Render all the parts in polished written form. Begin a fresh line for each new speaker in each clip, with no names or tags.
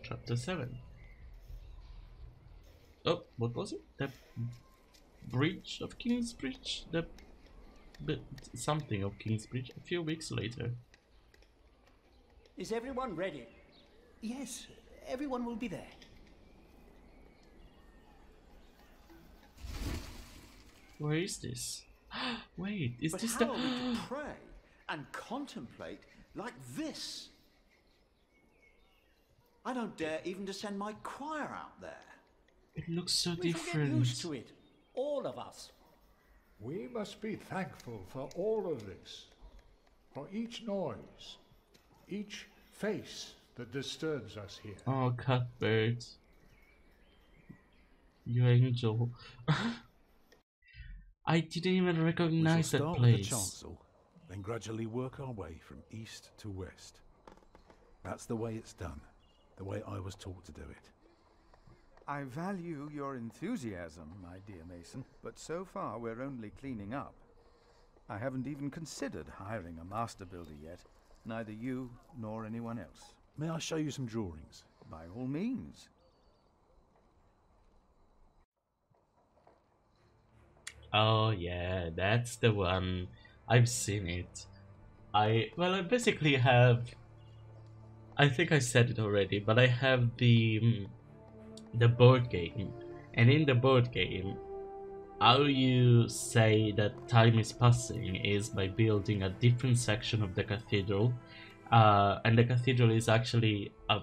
Chapter 7. Oh, what was it? The Bridge of Kingsbridge? The something of Kingsbridge a few weeks later.
Is everyone ready?
Yes, everyone will be there.
Where is this? Wait, is
But
this
how
the...
are we to pray and contemplate like this? I don't dare even to send my choir out there.
It looks so
We shall
different.
get used to it, all of us.
We must be thankful for all of this, for each noise, each face that disturbs us here.
Oh, Cuthbert. You angel. I didn't even recognize that
start
place.
with the chancel, then gradually work our way from east to west. That's the way it's done, the way I was taught to do it.
I value your enthusiasm, my dear Mason, but so far we're only cleaning up. I haven't even considered hiring a master builder yet, neither you nor anyone else.
May I show you some drawings?
By all means.
Oh yeah, that's the one. I've seen it. I basically have... I think I said it already, but I have the board game, and in the board game, how you say that time is passing is by building a different section of the cathedral, and the cathedral is actually a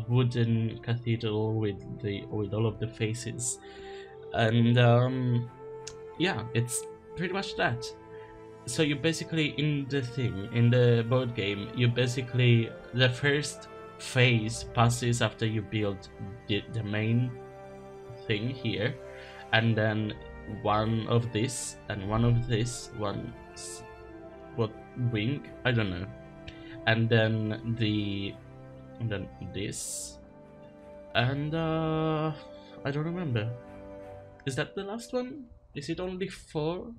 wooden cathedral with all of the faces, and yeah, it's pretty much that. So you basically, in the board game, you basically, the first phase passes after you build the main thing here, and then one of this and one of this, what wing, I don't know, and then this, and I don't remember. Is that the last one? Is it only 4?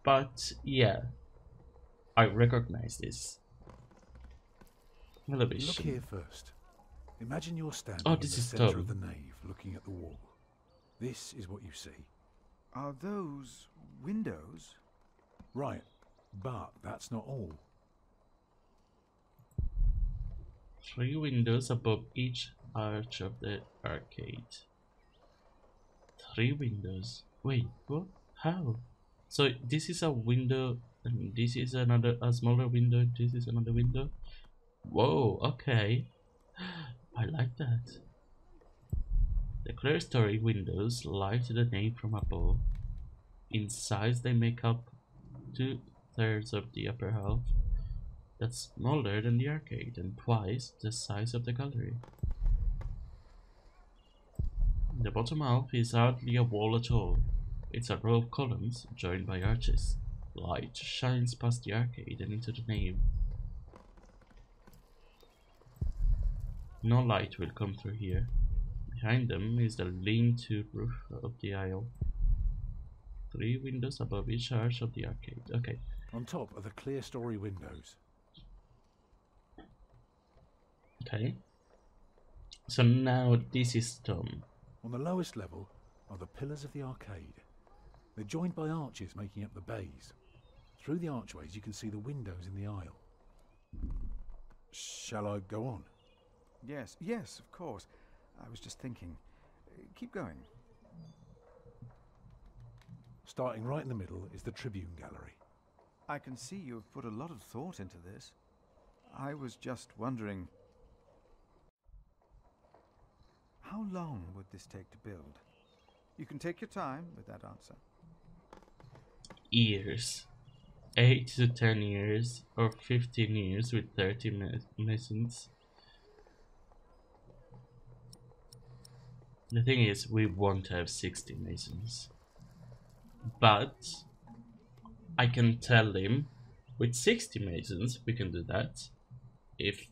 But yeah, I recognize this.
Look here first. Imagine you're standing
Oh,
in the
this is
centre
Tom.
of the nave, looking at the wall. This is what you see.
Are those windows?
Right, but that's not all.
3 windows above each arch of the arcade. 3 windows. Wait, what? How? So this is a window, and this is a smaller window. This is another window. Whoa. Okay. I like that. The clerestory windows light the nave from above. In size, they make up 2/3 of the upper half. That's smaller than the arcade and twice the size of the gallery. The bottom half is hardly a wall at all. It's a row of columns joined by arches. Light shines past the arcade and into the nave. No light will come through here. Behind them is the lean-to roof of the aisle. 3 windows above each arch of the arcade. Okay.
On top are the clerestory windows.
Okay. So now this is Tom.
On the lowest level are the pillars of the arcade. They're joined by arches making up the bays. Through the archways you can see the windows in the aisle. Shall I go on?
Yes, of course. I was just thinking. Keep going.
Starting right in the middle is the Tribune Gallery.
I can see you've put a lot of thought into this. I was just wondering, how long would this take to build? You can take your time with that answer.
Years. 8 to 10 years or 15 years with 30 masons. The thing is, we won't have 60 masons. But I can tell him with 60 masons we can do that. If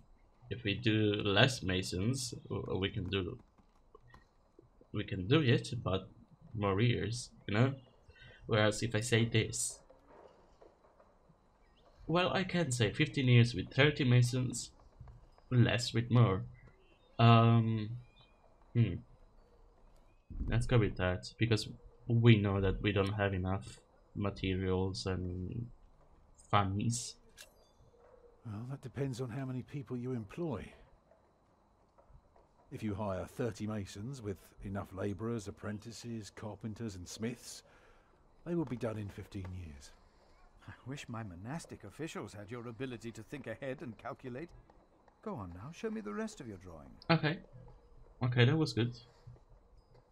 we do less masons, we can do it, but more years, you know? Whereas if I say this, well, I can say 15 years with 30 masons, less with more. Um, hmm. Let's go with that because we know that we don't have enough materials and funds.
Well, that depends on how many people you employ. If you hire 30 masons with enough labourers, apprentices, carpenters and smiths, they will be done in 15 years.
I wish my monastic officials had your ability to think ahead and calculate. Go on now, show me the rest of your drawing.
Okay. Okay, that was good.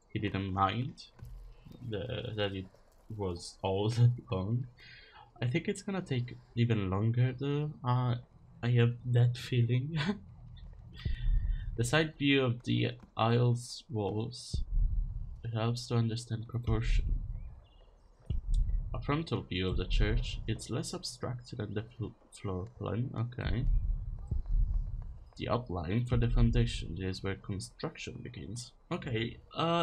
He didn't mind that it was all that long. I think it's gonna take even longer though. I have that feeling. The side view of the aisle's walls helps to understand proportion. A frontal view of the church, it's less abstract than the floor plan. Okay. The outline for the foundation is where construction begins. Okay,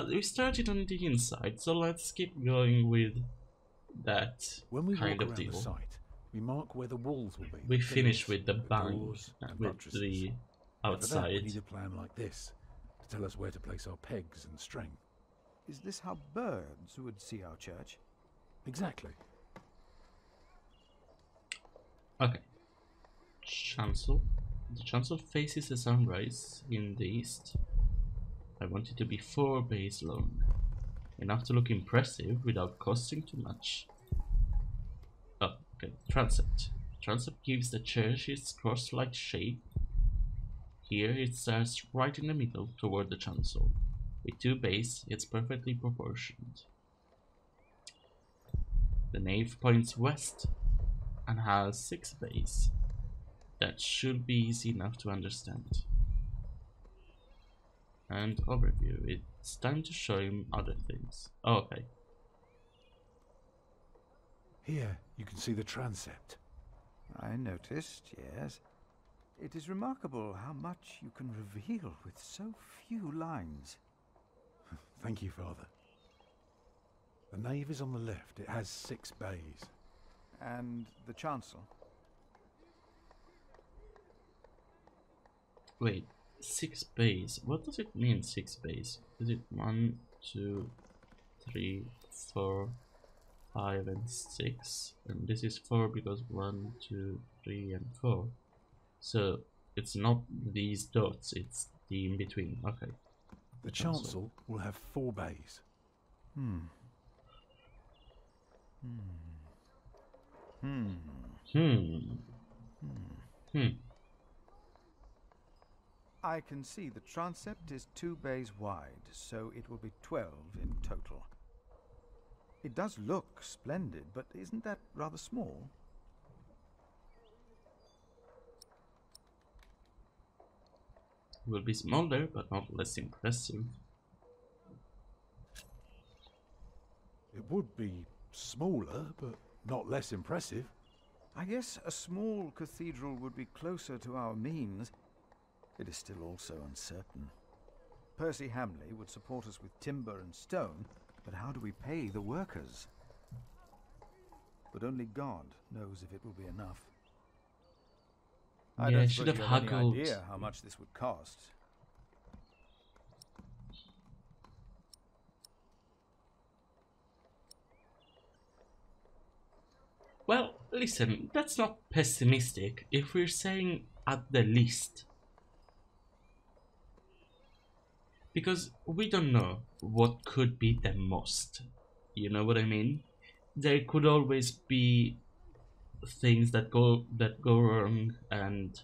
we started on the inside, so let's keep going with that
When we
kind
walk
of
around
deal.
the site, we mark where the walls will be.
We
the
finish
pillars,
with the bank,
doors and
with
buttresses.
the
And for that, we
outside.
need a plan like this to tell us where to place our pegs and string.
Is this how birds would see our church?
Exactly.
Okay. Chancel. The chancel faces the sunrise in the east. I want it to be 4 bays long. Enough to look impressive without costing too much. Oh, okay. Transept. Transept gives the church its cross-like shape. Here it starts right in the middle toward the chancel. With 2 bays, it's perfectly proportioned. The nave points west and has 6 bays. That should be easy enough to understand. And overview. It's time to show him other things. Oh, okay.
Here, you can see the transept.
I noticed, yes. It is remarkable how much you can reveal with so few lines.
Thank you, Father. The nave is on the left. It has 6 bays.
And the chancel?
Wait, 6 bays. What does it mean, 6 bays? Is it 1, 2, 3, 4, 5, and 6? And this is 4 because 1, 2, 3, and 4. So it's not these dots, it's the in between. Okay.
The chancel will have 4 bays.
Hmm.
I can see the transept is 2 bays wide, so it will be 12 in total. It does look splendid, but isn't that rather small?
Will be smaller, but not less impressive.
It would be smaller, but not less impressive.
I guess a small cathedral would be closer to our means. It is still also uncertain. Percy Hamley would support us with timber and stone, but how do we pay the workers? But only God knows if it will be enough. I
Yeah,
don't
should
suppose
have
you have any
haggled.
idea how much this would cost.
Well, listen, that's not pessimistic if we're saying at the least. Because we don't know what could be the most. You know what I mean? There could always be things that go wrong, and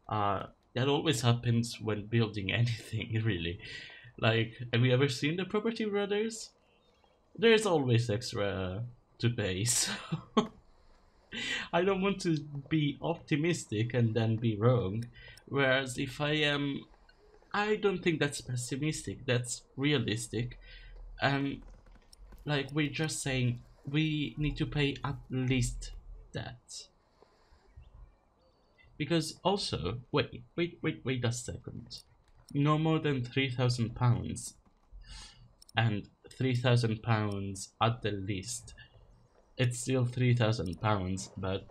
that always happens when building anything, really. Like, have you ever seen the Property Brothers? There's always extra to pay, so I don't want to be optimistic and then be wrong. Whereas if I am, I don't think that's pessimistic, that's realistic. And like, we're just saying we need to pay at least that. Because also, wait a second. No more than £3,000. And £3,000 at the least. It's still £3,000, but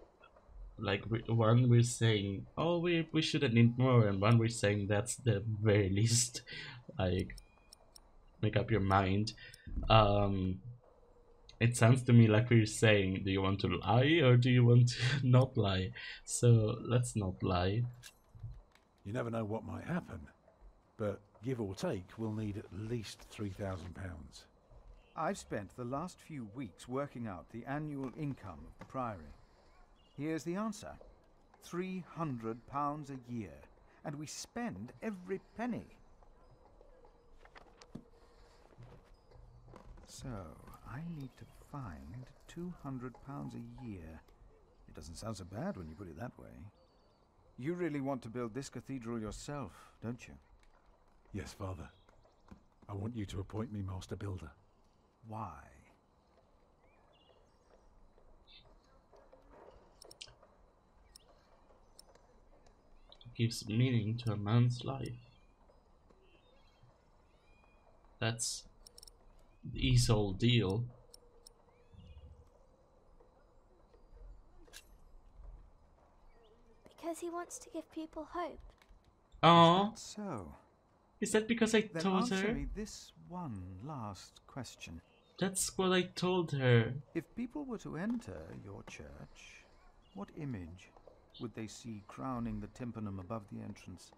Like one we're saying, oh, we shouldn't need more, and one we're saying that's the very least. Like, make up your mind. It sounds to me like we're saying, do you want to lie or do you want to not lie? So let's not lie.
You never know what might happen, but give or take, we'll need at least £3,000.
I've spent the last few weeks working out the annual income of the Priory. Here's the answer. £300 a year. And we spend every penny. So, I need to find £200 a year. It doesn't sound so bad when you put it that way. You really want to build this cathedral yourself, don't you?
Yes, Father. I want you to appoint me Master Builder.
Why?
It gives meaning to a man's life. That's the whole deal.
Because he wants to give people hope.
Oh,
So,
is that because I
then
told
answer
her?
me this one last question.
That's what I told her.
If people were to enter your church, what image would they see crowning the tympanum above the entrance?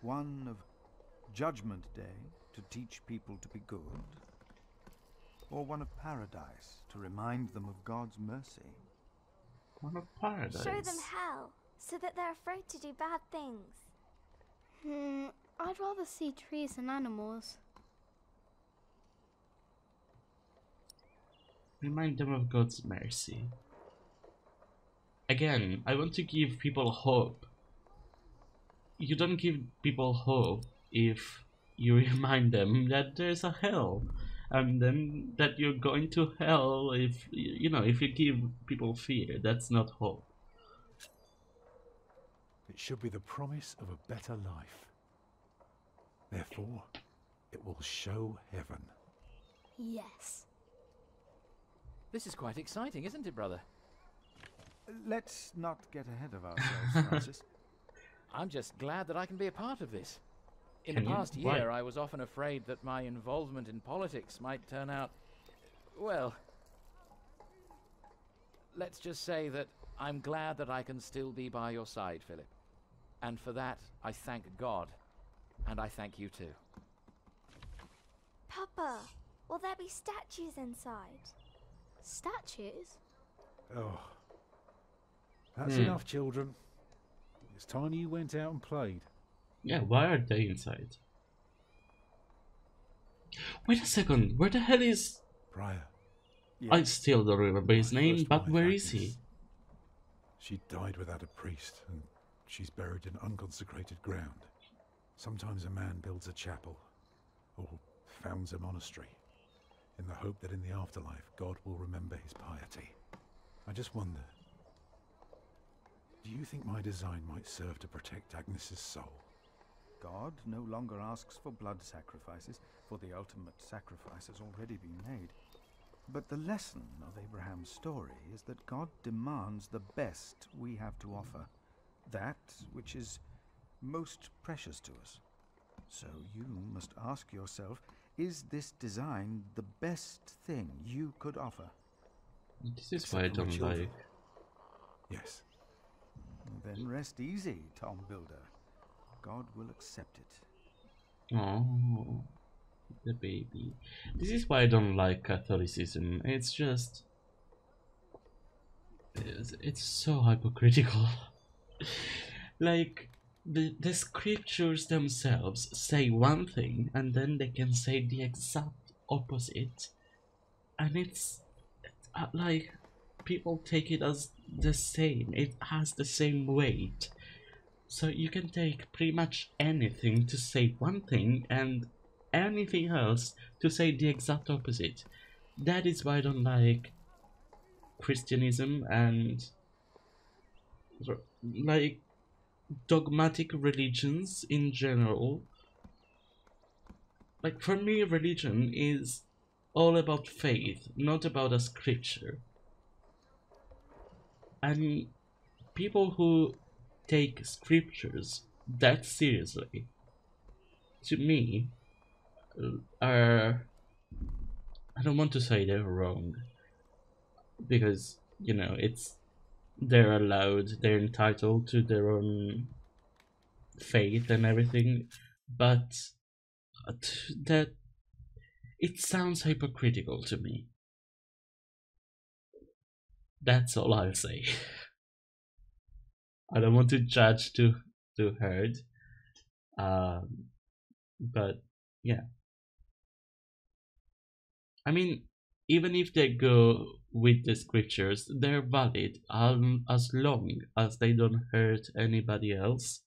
One of Judgment Day to teach people to be good? Or one of Paradise to remind them of God's mercy?
One of paradise.
Show them hell, so that they're afraid to do bad things.
I'd rather see trees and animals.
Remind them of God's mercy. Again, I want to give people hope. You don't give people hope if you remind them that there's a hell, and then that you're going to hell if you know, if you give people fear. That's not hope.
It should be the promise of a better life. Therefore, it will show heaven.
Yes.
This is quite exciting, isn't it, brother?
Let's not get ahead of ourselves, Francis.
I'm just glad that I can be a part of this. In
Can
the
you?
past
Why?
year, I was often afraid that my involvement in politics might turn out, well, let's just say that I'm glad that I can still be by your side, Philip. And for that, I thank God. And I thank you too.
Papa, will there be statues inside?
Statues?
Oh. That's enough, children. It's time you went out and played.
Yeah, why are they inside? Wait a second, where the hell is...
Prior.
I still don't remember his
My
name,
first
but
wife,
where is
Agnes.
he?
She died without a priest, and she's buried in unconsecrated ground. Sometimes a man builds a chapel, or founds a monastery, in the hope that in the afterlife God will remember his piety. I just wonder, do you think my design might serve to protect Agnes's soul?
God no longer asks for blood sacrifices, for the ultimate sacrifice has already been made. But the lesson of Abraham's story is that God demands the best we have to offer, that which is most precious to us. So you must ask yourself, is this design the best thing you could offer?
This is why I
Except for my
don't
children.
like...
Yes.
Then rest easy, Tom Builder. God will accept it.
Oh, the baby. This is why I don't like Catholicism. It's just... It's so hypocritical. Like, the scriptures themselves say one thing, and then they can say the exact opposite. And it's like, people take it as the same. It has the same weight. So you can take pretty much anything to say one thing and anything else to say the exact opposite. That is why I don't like Christianism and like dogmatic religions in general. Like, for me, religion is all about faith, not about a scripture. And people who take scriptures that seriously, to me, are, I don't want to say they're wrong, because, you know, they're allowed, they're entitled to their own faith and everything, but that it sounds hypocritical to me. That's all I'll say. I don't want to judge too hard, but yeah. I mean, even if they go with the scriptures, they're valid as long as they don't hurt anybody else.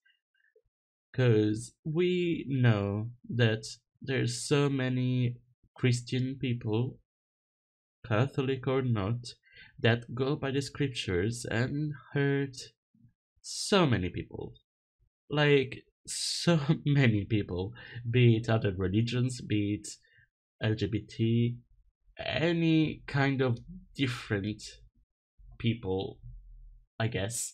Because we know that there's so many Christian people, Catholic or not, that go by the scriptures and hurt so many people. Like, so many people, be it other religions, be it LGBT, any kind of different people, I guess.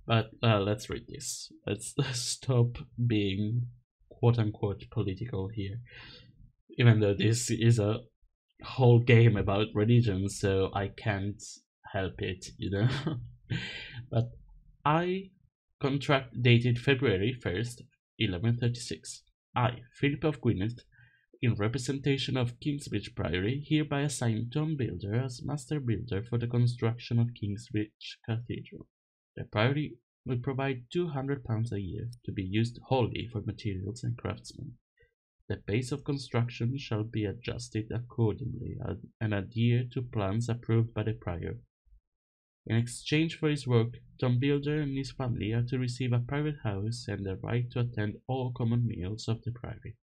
But let's read this. Let's stop being quote-unquote political here, even though this is a whole game about religion, so I can't help it, you know. But contract dated February 1st, 1136. I, Philip of Gwynedd, in representation of Kingsbridge Priory, hereby assign Tom Builder as master builder for the construction of Kingsbridge Cathedral. The Priory will provide £200 a year to be used wholly for materials and craftsmen. The pace of construction shall be adjusted accordingly and adhere to plans approved by the Prior. In exchange for his work, Tom Builder and his family are to receive a private house and the right to attend all common meals of the Priory.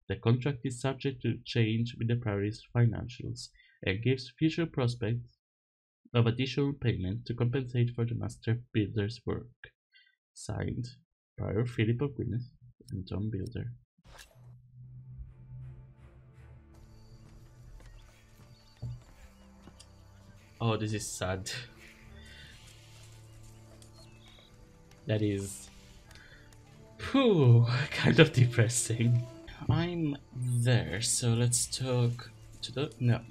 The contract is subject to change with the Priory's financials and gives future prospects of additional payment to compensate for the master builder's work. Signed, Prior Philip of Gwynedd and Tom Builder. Oh, this is sad. That is kind of depressing. I'm there, so let's talk to the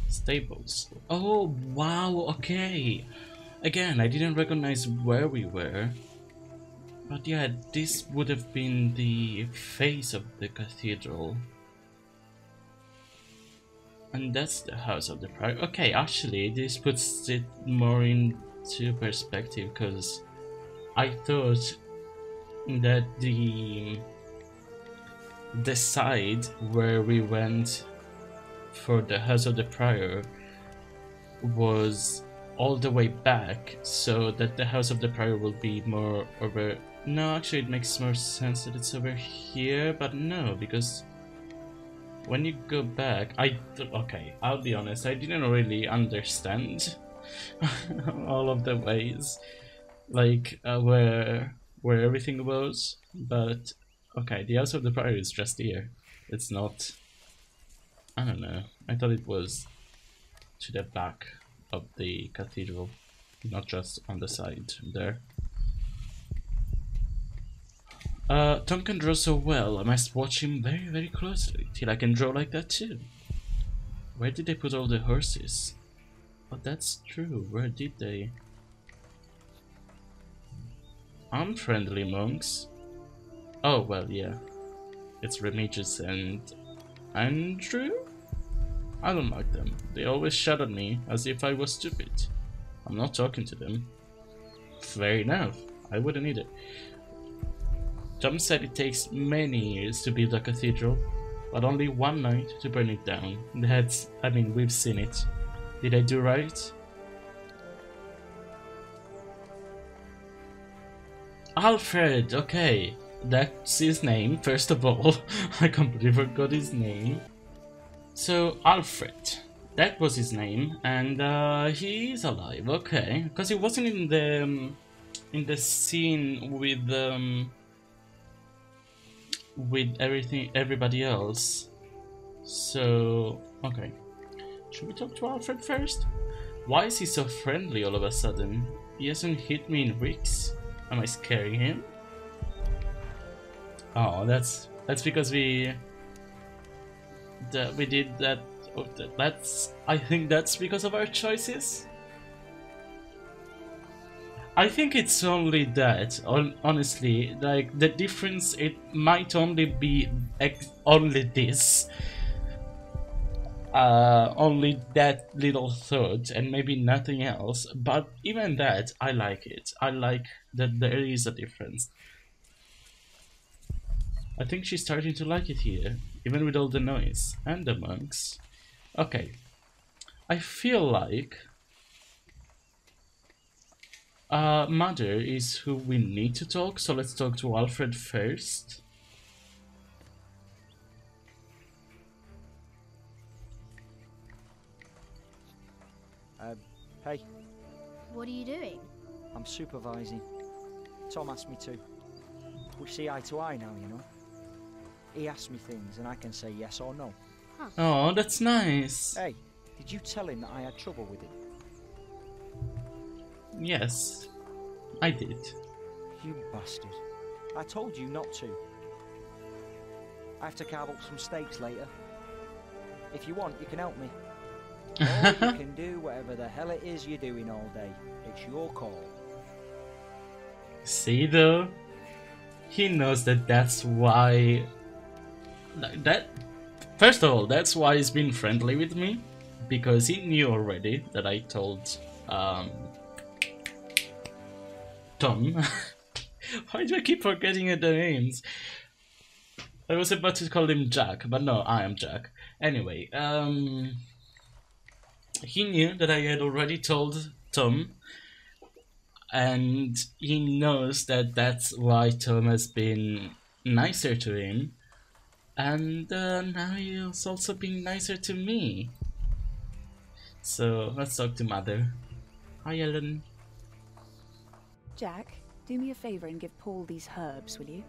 stables. Oh wow, okay. Again, I didn't recognize where we were. But yeah, this would have been the face of the cathedral. And that's the house of the Prior. Okay, actually, this puts it more into perspective, because I thought that the side where we went for the house of the Prior was all the way back, so that the house of the Prior will be more over. No, actually, it makes more sense that it's over here, but no, because when you go back, okay, I'll be honest, I didn't really understand all of the ways, like where everything was, but okay, the house of the Prior is just here. It's not, I don't know, I thought it was to the back of the cathedral, not just on the side there. Tom can draw so well, I must watch him very, very closely, till I can draw like that too. Where did they put all the horses? Oh, that's true, where did they? Unfriendly monks? Oh, well, yeah. It's Remigius and Andrew? I don't like them. They always shout at me as if I was stupid. I'm not talking to them. Fair enough, I wouldn't either. Tom said it takes many years to build a cathedral, but only one night to burn it down. That's, I mean, we've seen it. Did I do right? Alfred, okay. That's his name, first of all. I completely forgot his name. So, Alfred. That was his name, and he's alive, okay. Because he wasn't in the scene with everybody else. So, okay. Should we talk to Alfred first? Why is he so friendly all of a sudden? He hasn't hit me in weeks. Am I scaring him? Oh, that's because we did that. That's, I think that's because of our choices. I think it's only that. Honestly, like the difference, it might only be only this. Only that little thought, and maybe nothing else. But even that, I like it. I like that there is a difference. I think she's starting to like it here, even with all the noise and the monks. Okay, I feel like Mother is who we need to talk, so let's talk to Alfred first.
Hey.
What are you doing?
I'm supervising. Tom asked me to. We see eye to eye now, you know. He asks me things and I can say yes or no.
Huh.
Oh, that's nice.
Hey, did you tell him that I had trouble with him?
Yes, I did.
You bastard. I told you not to. I have to carve up some steaks later. If you want, you can help me. Or you can do whatever the hell it is you're doing all day. It's your call.
See though? He knows that that's why... First of all, that's why he's been friendly with me. Because he knew already that I told... Tom. Why do I keep forgetting the names? I was about to call him Jack, but no, I am Jack. Anyway, he knew that I had already told Tom, and he knows that that's why Tom has been nicer to him, and now he's also being nicer to me. So let's talk to Mother. Hi, Ellen.
Jack, do me a favor and give Paul these herbs, will you?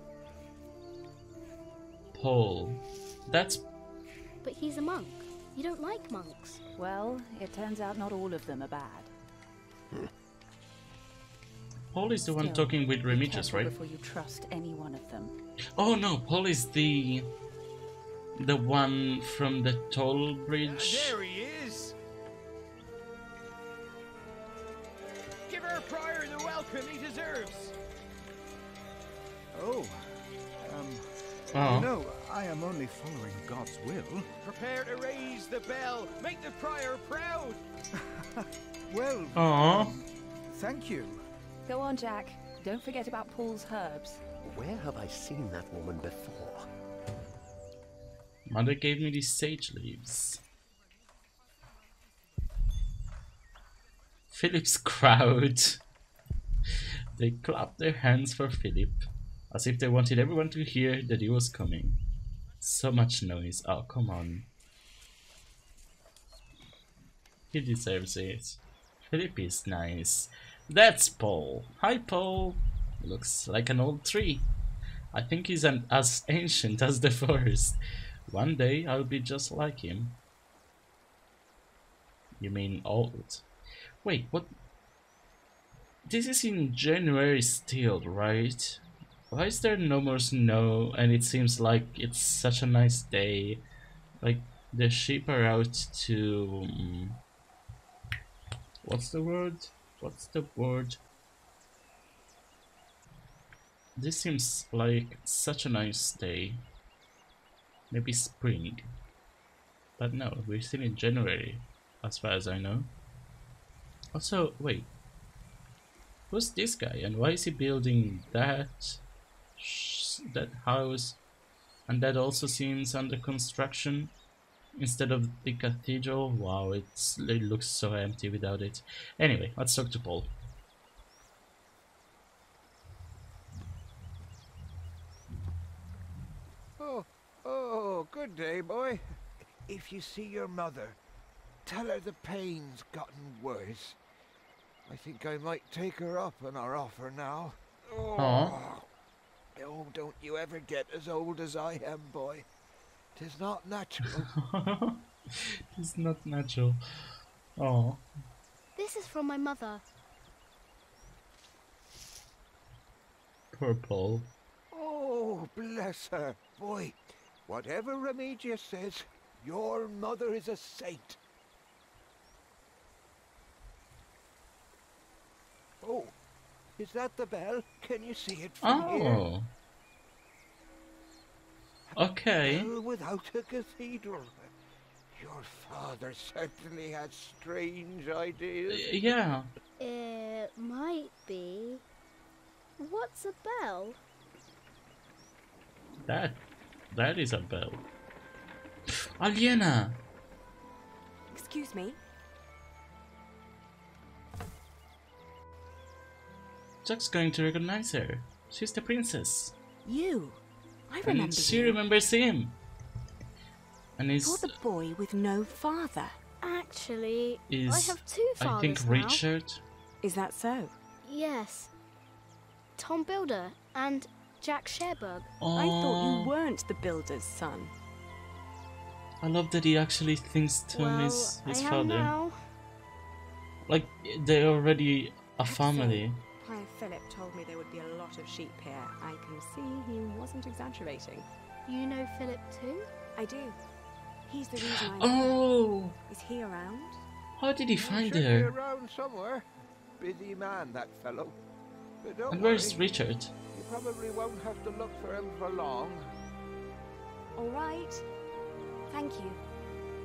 Paul. That's...
But he's a monk. You don't like monks.
Well, it turns out not all of them are bad.
Paul is the one
Still,
talking with
be
Remigius,
careful
right?
before you trust any one of them.
Oh no, Paul is the one from the toll bridge.
There he is. Give our prior the welcome he deserves.
Oh,
Oh.
you know, I am only following God's will.
Prepare to raise the bell. Make the prior proud.
Well,
Aww.
Thank you.
Go on, Jack. Don't forget about Paul's herbs.
Where have I seen that woman before?
Mother gave me these sage leaves. Philip's crowd. They clapped their hands for Philip, as if they wanted everyone to hear that he was coming. So much noise. Oh, come on. He deserves it. Philip is nice. That's Paul. Hi, Paul. Looks like an old tree. I think he's as ancient as the forest. One day I'll be just like him. You mean old? Wait, what? This is in January still, right? Why is there no more snow and it seems like it's such a nice day? Like the sheep are out to... what's the word? What's the word? This seems like such a nice day. Maybe spring. But no, we're still in January, as far as I know. Also, wait. Who's this guy and why is he building that house? And that also seems under construction instead of the cathedral. Wow, it looks so empty without it. Anyway, let's talk to Paul.
Oh, good day, boy. If you see your mother, tell her the pain's gotten worse. I think I might take her up on our offer now. Oh, don't you ever get as old as I am, boy. 'Tis not natural.
It's not natural. Oh.
This is from my mother.
Poor Paul.
Oh, bless her. Boy, whatever Remedius says, your mother is a saint. Oh, is that the bell? Can you see it from here?
Oh. Okay.
Bell without a cathedral. Your father certainly had strange ideas.
Yeah.
It might be. What's a bell?
That is a bell. Aliena!
Excuse me?
Jack's going to recognize her. She's the princess.
You? I remember
And she
you.
remembers him. And he's...
You're the boy with no father.
Actually,
Is,
I have two fathers
I think,
now.
Richard.
Is that so?
Yes. Tom Builder and Jack Sherburg.
I thought
Oh.
you weren't the builder's son.
I love that he actually thinks Tom
Well,
is his
I am
father.
now.
Like, they're already a family.
Prior Philip told me there would be a lot of sheep here. I can see he wasn't exaggerating.
You know Philip too?
I do. He's the reason I'm
Oh!
here. Is he around?
How did he find
Should be
her?
around somewhere. Busy man, that fellow. But don't
And where's
worry,
Richard?
you probably won't have to look for him for long.
All right. Thank you.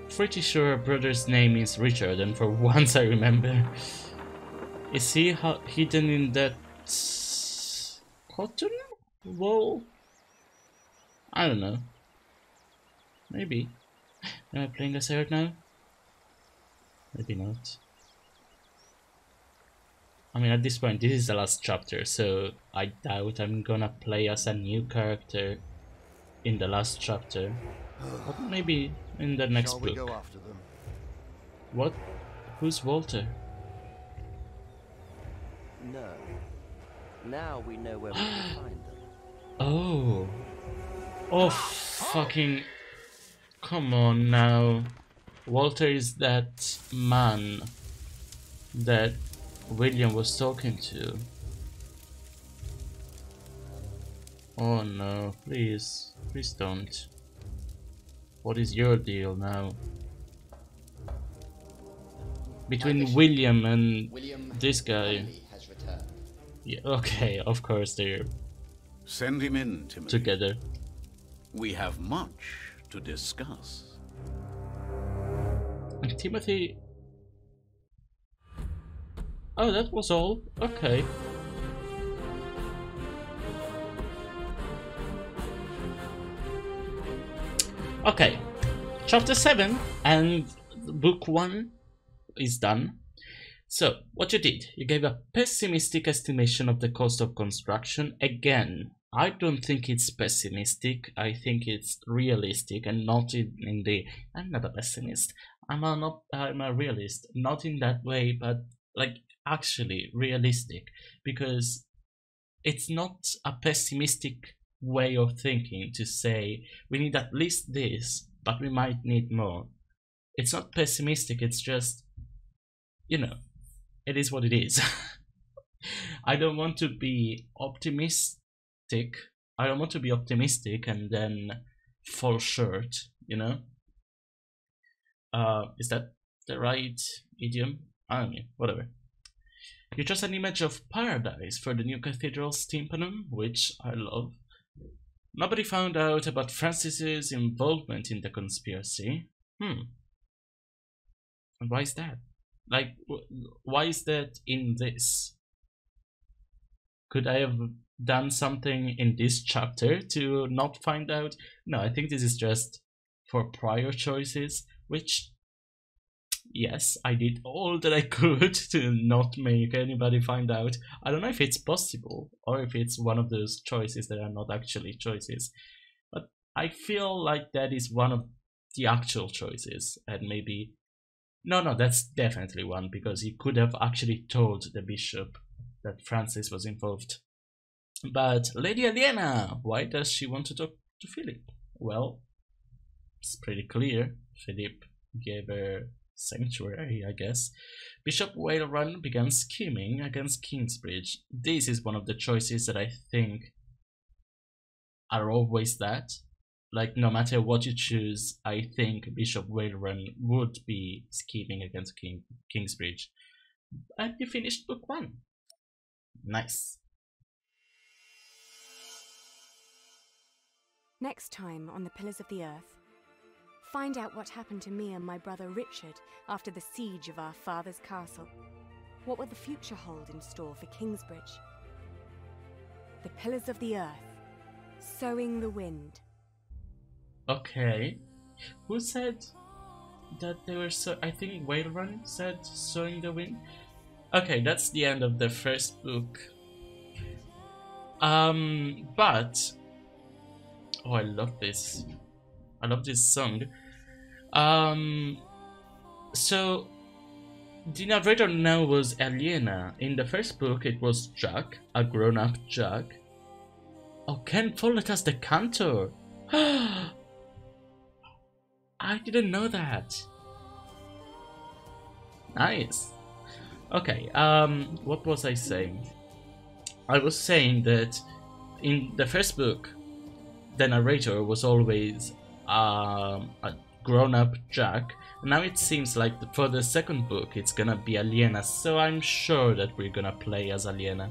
Pretty sure her brother's name is Richard, and for once I remember. Is he hidden in that cotton wall? I don't know. Maybe. Am I playing as Eric now? Maybe not. I mean, at this point, this is the last chapter, so I doubt I'm gonna play as a new character in the last chapter. But maybe in the next
Shall
book.
we go after them?
What? Who's Walter?
No. Now we know where we can find them.
Oh. Oh, fucking... Come on now. Walter is that man that William was talking to. Oh no, please. Please don't. What is your deal now? Between William and this guy.
has returned.
Yeah, okay, of course they're
Send him in, Timothy.
together.
We have much to discuss.
And Timothy... Oh, that was all? Okay. Okay, chapter 7 and book 1 is done. So, what you did, you gave a pessimistic estimation of the cost of construction. Again, I don't think it's pessimistic, I think it's realistic, and not in the... I'm not a pessimist, I'm a realist. Not in that way, but like actually realistic, because it's not a pessimistic way of thinking to say we need at least this, but we might need more. It's not pessimistic, it's just, you know, it is what it is. I don't want to be optimistic. I don't want to be optimistic and then fall short, you know? Is that the right idiom? I don't know, whatever. You chose an image of paradise for the new cathedral's tympanum, which I love. Nobody found out about Francis's involvement in the conspiracy. And why is that? Like, why is that in this? Could I have done something in this chapter to not find out? No, I think this is just for prior choices, which, yes, I did all that I could to not make anybody find out. I don't know if it's possible, or if it's one of those choices that are not actually choices, but I feel like that is one of the actual choices, and maybe... No, that's definitely one, because he could have actually told the bishop that Francis was involved. But Lady Aliena, why does she want to talk to Philip? Well, it's pretty clear. Philip gave her sanctuary, I guess, Bishop Whalrun began scheming against Kingsbridge. This is one of the choices that I think are always that. Like, no matter what you choose, I think Bishop Whalrun would be scheming against Kingsbridge. And you finished book 1. Nice.
Next time on the Pillars of the Earth, find out what happened to me and my brother Richard after the siege of our father's castle. What will the future hold in store for Kingsbridge? The Pillars of the Earth, Sowing the Wind.
Okay. Who said that they were so... I think Whalrun said Sowing the Wind? Okay, that's the end of the first book. But... Oh, I love this. I love this song. So the narrator now was Aliena. In the first book it was Jack, a grown-up Jack. Oh, Ken Follett as the Cantor. I didn't know that. Nice. Okay, what was I saying? I was saying that in the first book the narrator was always a grown-up Jack. Now it seems like for the second book it's gonna be Aliena, so I'm sure that we're gonna play as Aliena.